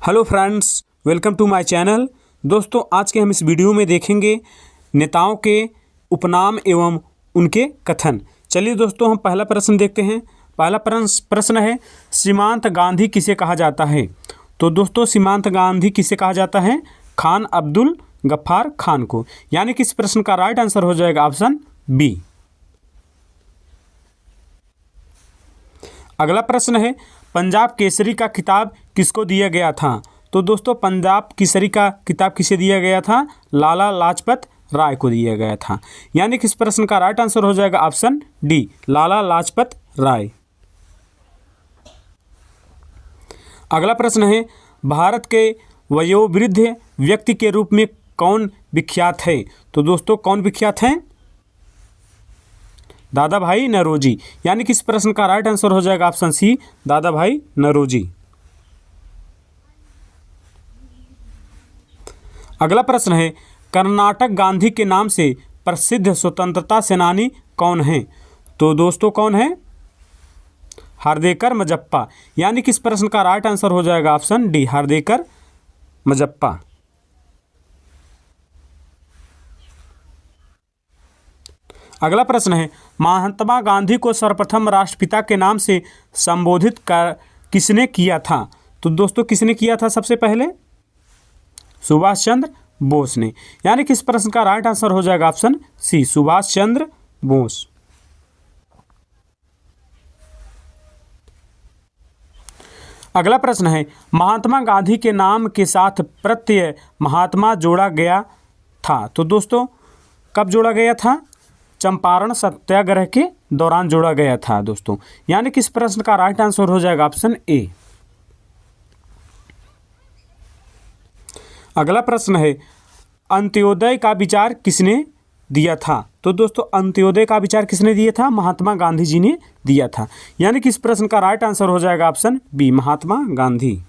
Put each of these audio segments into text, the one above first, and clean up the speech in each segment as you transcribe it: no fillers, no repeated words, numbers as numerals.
Hello friends, welcome to my channel. दोस्तों, आज के हम इस वीडियो में देखेंगे नेताओं के उपनाम एवं उनके कथन। चलिए दोस्तों, हम पहला प्रश्न देखते हैं। पहला प्रश्न है, सीमांत गांधी किसे कहा जाता है? तो दोस्तों, सीमांत गांधी किसे कहा जाता है? खान अब्दुल गफ्फार खान को। यानी कि इस प्रश्न का राइट आंसर हो जाएगा ऑप्शन बी। अगला प्रश्न है, पंजाब केसरी का खिताब किसको दिया गया था? तो दोस्तों, पंजाब केसरी का खिताब किसे दिया गया था? लाला लाजपत राय को दिया गया था। यानी कि इस प्रश्न का राइट आंसर हो जाएगा ऑप्शन डी, लाला लाजपत राय। अगला प्रश्न है, भारत के वयोवृद्ध व्यक्ति के रूप में कौन विख्यात है? तो दोस्तों, कौन विख्यात हैं? दादा भाई नौरोजी। यानी कि इस प्रश्न का राइट आंसर हो जाएगा ऑप्शन सी, दादा भाई नौरोजी। अगला प्रश्न है, कर्नाटक गांधी के नाम से प्रसिद्ध स्वतंत्रता सेनानी कौन है? तो दोस्तों, कौन है? हार्देकर मजप्पा। यानी कि इस प्रश्न का राइट आंसर हो जाएगा ऑप्शन डी, हार्देकर मजप्पा। अगला प्रश्न है, महात्मा गांधी को सर्वप्रथम राष्ट्रपिता के नाम से संबोधित किसने किया था? तो दोस्तों, किसने किया था सबसे पहले? सुभाष चंद्र बोस ने। यानी कि इस प्रश्न का राइट आंसर हो जाएगा ऑप्शन सी, सुभाष चंद्र बोस। अगला प्रश्न है, महात्मा गांधी के नाम के साथ प्रत्यय महात्मा जोड़ा गया था। तो दोस्तों, कब जोड़ा गया था? चंपारण सत्याग्रह के दौरान जोड़ा गया था दोस्तों। यानी कि इस प्रश्न का राइट आंसर हो जाएगा ऑप्शन ए। अगला प्रश्न है, अंत्योदय का विचार किसने दिया था? तो दोस्तों, अंत्योदय का विचार किसने दिया था? महात्मा गांधी जी ने दिया था। यानी कि इस प्रश्न का राइट आंसर हो जाएगा ऑप्शन बी, महात्मा गांधी।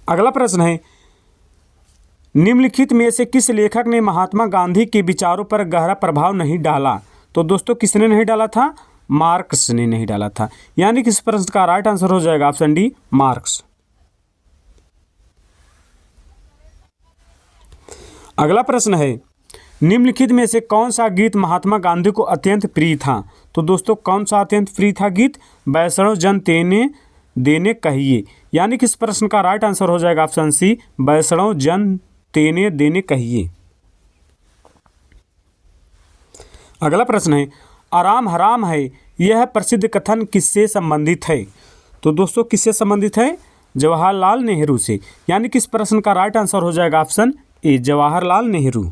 अगला प्रश्न है, निम्नलिखित में से किस लेखक ने महात्मा गांधी के विचारों पर गहरा प्रभाव नहीं डाला? तो दोस्तों, किसने नहीं डाला था? मार्क्स ने नहीं डाला था। यानी कि इस प्रश्न का राइट आंसर हो जाएगा ऑप्शन डी, मार्क्स। अगला प्रश्न है, निम्नलिखित में से कौन सा गीत महात्मा गांधी को अत्यंत प्रिय था? तो दोस्तों, कौन सा अत्यंत प्रिय था गीत? वैष्णव जन तेने देने कहिए। यानी कि इस प्रश्न का राइट आंसर हो जाएगा ऑप्शन सी, वैष्णव जन तेने देने कहिए। अगला प्रश्न है, आराम हराम है यह प्रसिद्ध कथन किससे संबंधित है? तो दोस्तों, किससे संबंधित है? जवाहरलाल नेहरू से। यानी कि इस प्रश्न का राइट आंसर हो जाएगा ऑप्शन ए, जवाहरलाल नेहरू।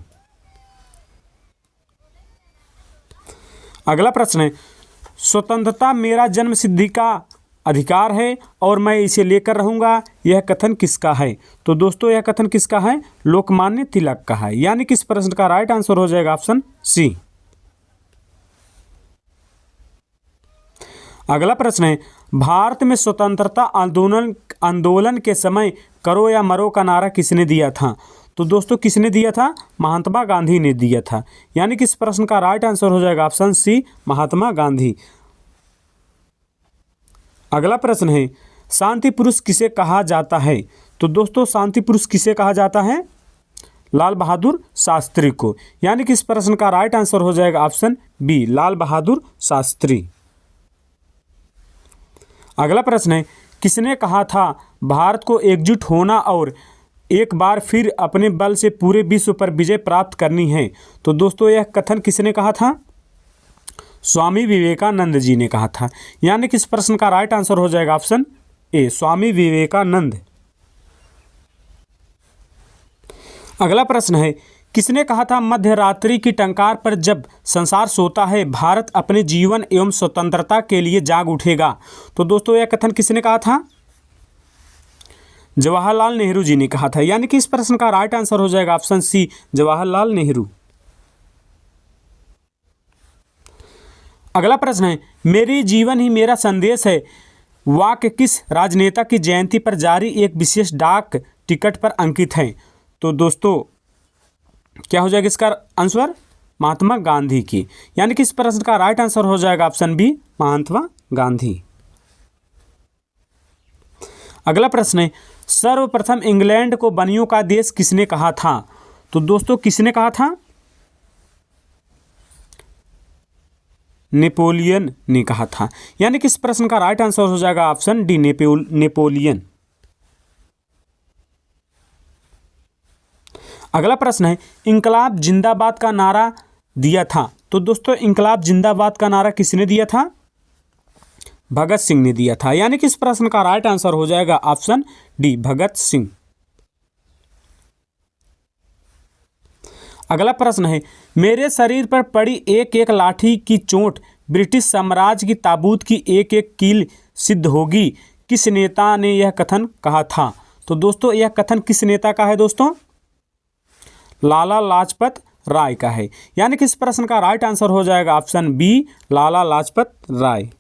अगला प्रश्न है, स्वतंत्रता मेरा जन्म सिद्धि का अधिकार है और मैं इसे लेकर रहूंगा, यह कथन किसका है? तो दोस्तों, यह कथन किसका है? लोकमान्य तिलक का है। यानी कि इस प्रश्न का राइट आंसर हो जाएगा ऑप्शन सी। अगला प्रश्न है, भारत में स्वतंत्रता आंदोलन के समय करो या मरो का नारा किसने दिया था? तो दोस्तों, किसने दिया था? महात्मा गांधी ने दिया था। यानी कि इस प्रश्न का राइट आंसर हो जाएगा ऑप्शन सी, महात्मा गांधी। अगला प्रश्न है, शांति पुरुष किसे कहा जाता है? तो दोस्तों, शांति पुरुष किसे कहा जाता है? लाल बहादुर शास्त्री को। यानी कि इस प्रश्न का राइट आंसर हो जाएगा ऑप्शन बी, लाल बहादुर शास्त्री। अगला प्रश्न है, किसने कहा था भारत को एकजुट होना और एक बार फिर अपने बल से पूरे विश्व पर विजय प्राप्त करनी है? तो दोस्तों, यह कथन किसने कहा था? स्वामी विवेकानंद जी ने कहा था। यानी कि इस प्रश्न का राइट आंसर हो जाएगा ऑप्शन ए, स्वामी विवेकानंद। अगला प्रश्न है, किसने कहा था मध्य रात्रि की टंकार पर जब संसार सोता है भारत अपने जीवन एवं स्वतंत्रता के लिए जाग उठेगा? तो दोस्तों, यह कथन किसने कहा था? जवाहरलाल नेहरू जी ने कहा था। यानी कि इस प्रश्न का राइट आंसर हो जाएगा ऑप्शन सी, जवाहरलाल नेहरू। अगला प्रश्न है, मेरी जीवन ही मेरा संदेश है वाक्य किस राजनेता की जयंती पर जारी एक विशेष डाक टिकट पर अंकित है? तो दोस्तों, क्या हो जाएगा इसका आंसर? महात्मा गांधी की। यानी कि इस प्रश्न का राइट आंसर हो जाएगा ऑप्शन बी, महात्मा गांधी। अगला प्रश्न है, सर्वप्रथम इंग्लैंड को बनियों का देश किसने कहा था? तो दोस्तों किसने कहा था? नेपोलियन ने कहा था। यानी कि इस प्रश्न का राइट आंसर हो जाएगा ऑप्शन डी, नेपोलियन। अगला प्रश्न है, इंकलाब जिंदाबाद का नारा दिया था। तो दोस्तों इंकलाब जिंदाबाद का नारा किसने दिया था? भगत सिंह ने दिया था। यानी कि इस प्रश्न का राइट आंसर हो जाएगा ऑप्शन डी, भगत सिंह। अगला प्रश्न है, मेरे शरीर पर पड़ी एक एक लाठी की चोट ब्रिटिश साम्राज्य की ताबूत की एक एक कील सिद्ध होगी, किस नेता ने यह कथन कहा था? तो दोस्तों यह कथन किस नेता का है दोस्तों? लाला लाजपत राय का है। यानी कि इस प्रश्न का राइट आंसर हो जाएगा ऑप्शन बी, लाला लाजपत राय।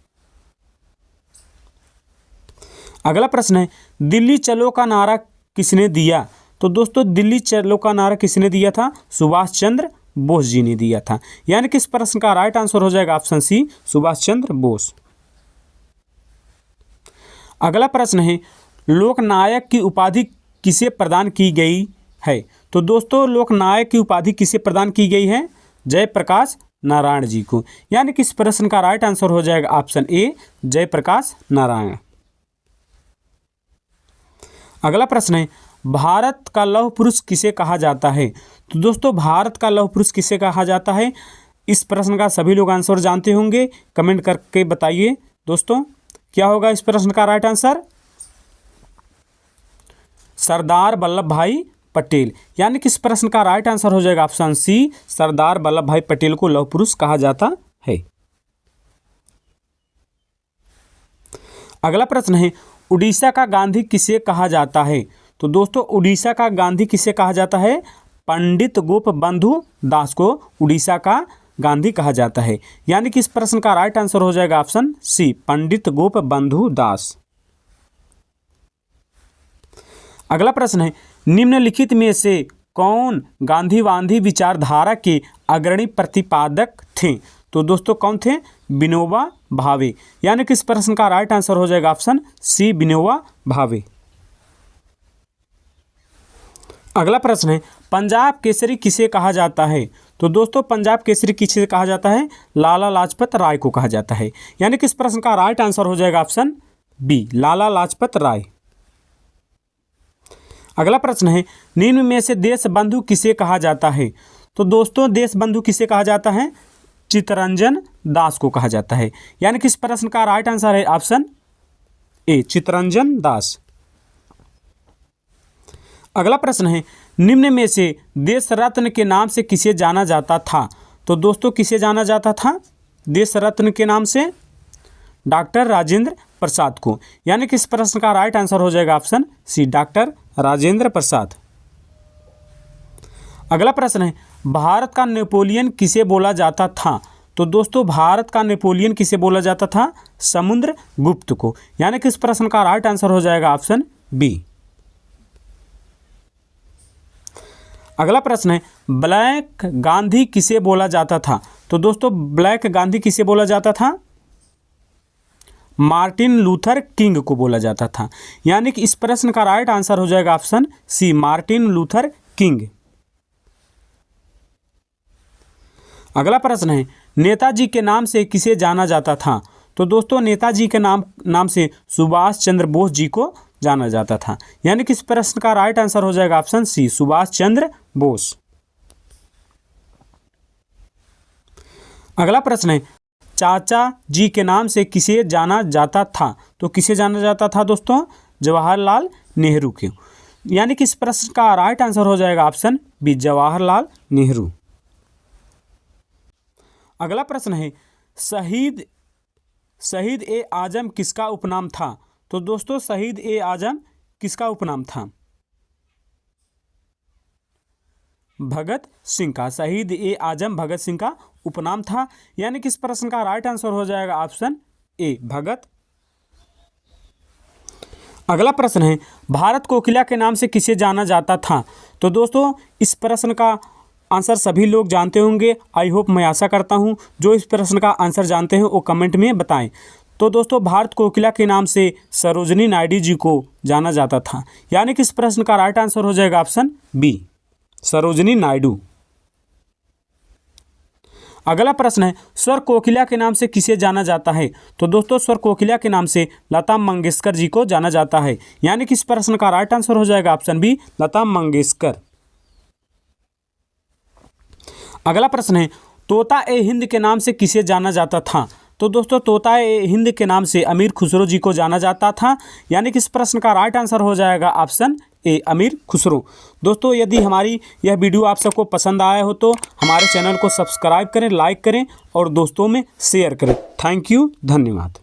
अगला प्रश्न है, दिल्ली चलो का नारा किसने दिया? तो दोस्तों दिल्ली चलो का नारा किसने दिया था? सुभाष चंद्र बोस जी ने दिया था। यानी कि इस प्रश्न का राइट आंसर हो जाएगा ऑप्शन सी, सुभाष चंद्र बोस। अगला प्रश्न है, लोकनायक की उपाधि किसे प्रदान की गई है? तो दोस्तों लोकनायक की उपाधि किसे प्रदान की गई है? जयप्रकाश नारायण जी को। यानी कि इस प्रश्न का राइट आंसर हो जाएगा ऑप्शन ए, जयप्रकाश नारायण। अगला प्रश्न है, भारत का लौह पुरुष किसे कहा जाता है? तो दोस्तों भारत का लौह पुरुष किसे कहा जाता है? इस प्रश्न का सभी लोग आंसर जानते होंगे, कमेंट करके बताइए दोस्तों क्या होगा इस प्रश्न का राइट आंसर? सरदार वल्लभ भाई पटेल। यानी कि इस प्रश्न का राइट आंसर हो जाएगा ऑप्शन सी, सरदार वल्लभ भाई पटेल को लौह पुरुष कहा जाता है। अगला प्रश्न है, उड़ीसा का गांधी किसे कहा जाता है? तो दोस्तों उड़ीसा का गांधी किसे कहा जाता है? पंडित गोपबंधु दास को उड़ीसा का गांधी कहा जाता है। यानी कि इस प्रश्न का राइट आंसर हो जाएगा ऑप्शन सी, पंडित गोपबंधु दास। अगला प्रश्न है, निम्नलिखित में से कौन गांधीवादी विचारधारा के अग्रणी प्रतिपादक थे? तो दोस्तों कौन थे? विनोबा भावे। यानी कि इस प्रश्न का राइट आंसर हो जाएगा ऑप्शन सी, विनोबा भावे। अगला प्रश्न है, पंजाब केसरी किसे कहा जाता है? तो दोस्तों पंजाब केसरी किसे कहा जाता है? लाला लाजपत राय को कहा जाता है। यानी कि इस प्रश्न का राइट आंसर हो जाएगा ऑप्शन बी, लाला लाजपत राय। अगला प्रश्न है, निम्न में से देशबंधु किसे कहा जाता है? तो दोस्तों देशबंधु किसे कहा जाता है? चित्तरंजन दास को कहा जाता है। यानी कि इस प्रश्न का राइट आंसर है ऑप्शन ए, चित्तरंजन दास। अगला प्रश्न है, निम्न में से देश रत्न के नाम से किसे जाना जाता था? तो दोस्तों किसे जाना जाता था देश रत्न के नाम से? डॉक्टर राजेंद्र प्रसाद को। यानी कि इस प्रश्न का राइट आंसर हो जाएगा ऑप्शन सी, डॉक्टर राजेंद्र प्रसाद। अगला प्रश्न है, भारत का नेपोलियन किसे बोला जाता था? तो दोस्तों भारत का नेपोलियन किसे बोला जाता था? समुद्रगुप्त को। यानी कि इस प्रश्न का राइट आंसर हो जाएगा ऑप्शन बी। अगला प्रश्न है, ब्लैक गांधी किसे बोला जाता था? तो दोस्तों ब्लैक गांधी किसे बोला जाता था? मार्टिन लूथर किंग को बोला जाता था। यानी कि इस प्रश्न का राइट आंसर हो जाएगा option C, Martin Luther King. अगला प्रश्न है, नेताजी के नाम से किसे जाना जाता था? तो दोस्तों नेताजी के नाम से सुभाष चंद्र बोस जी को जाना जाता था। यानी कि इस प्रश्न का राइट आंसर हो जाएगा ऑप्शन सी, सुभाष चंद्र बोस। अगला प्रश्न है, चाचा जी के नाम से किसे जाना जाता था? तो किसे जाना जाता था दोस्तों? जवाहरलाल नेहरू के। यानी कि इस प्रश्न का राइट आंसर हो जाएगा ऑप्शन बी, जवाहरलाल नेहरू। अगला प्रश्न है, शहीद ए आजम किसका उपनाम था? तो दोस्तों शहीद ए आजम किसका उपनाम था? भगत सिंह का। शहीद ए आजम भगत सिंह का उपनाम था। यानी कि इस प्रश्न का राइट आंसर हो जाएगा ऑप्शन ए, भगत। अगला प्रश्न है, भारत कोकिला के नाम से किसे जाना जाता था? तो दोस्तों इस प्रश्न का आंसर सभी लोग जानते होंगे। आई होप, मैं आशा करता हूं जो इस प्रश्न का आंसर जानते हैं वो कमेंट में बताएं। तो दोस्तों भारत कोकिला के नाम से सरोजिनी नायडू जी को जाना जाता था। यानी कि इस प्रश्न का राइट आंसर हो जाएगा ऑप्शन बी, सरोजिनी नायडू। अगला प्रश्न है स्वर कोकिला के नाम से किसे जाना जाता है? तो दोस्तों स्वर कोकिला के नाम से लता मंगेशकर जी को जाना जाता है। यानी कि इस प्रश्न का राइट आंसर हो जाएगा ऑप्शन बी, लता मंगेशकर। अगला प्रश्न है तोता ए हिंद के नाम से किसे जाना जाता था? तो दोस्तों तोता ए हिंद के नाम से अमीर खुसरो जी को जाना जाता था। यानी कि इस प्रश्न का राइट आंसर हो जाएगा ऑप्शन ए, अमीर खुसरो। दोस्तों यदि हमारी यह वीडियो आप सबको पसंद आया हो तो हमारे चैनल को सब्सक्राइब करें, लाइक करें और दोस्तों में शेयर करें। थैंक यू, धन्यवाद।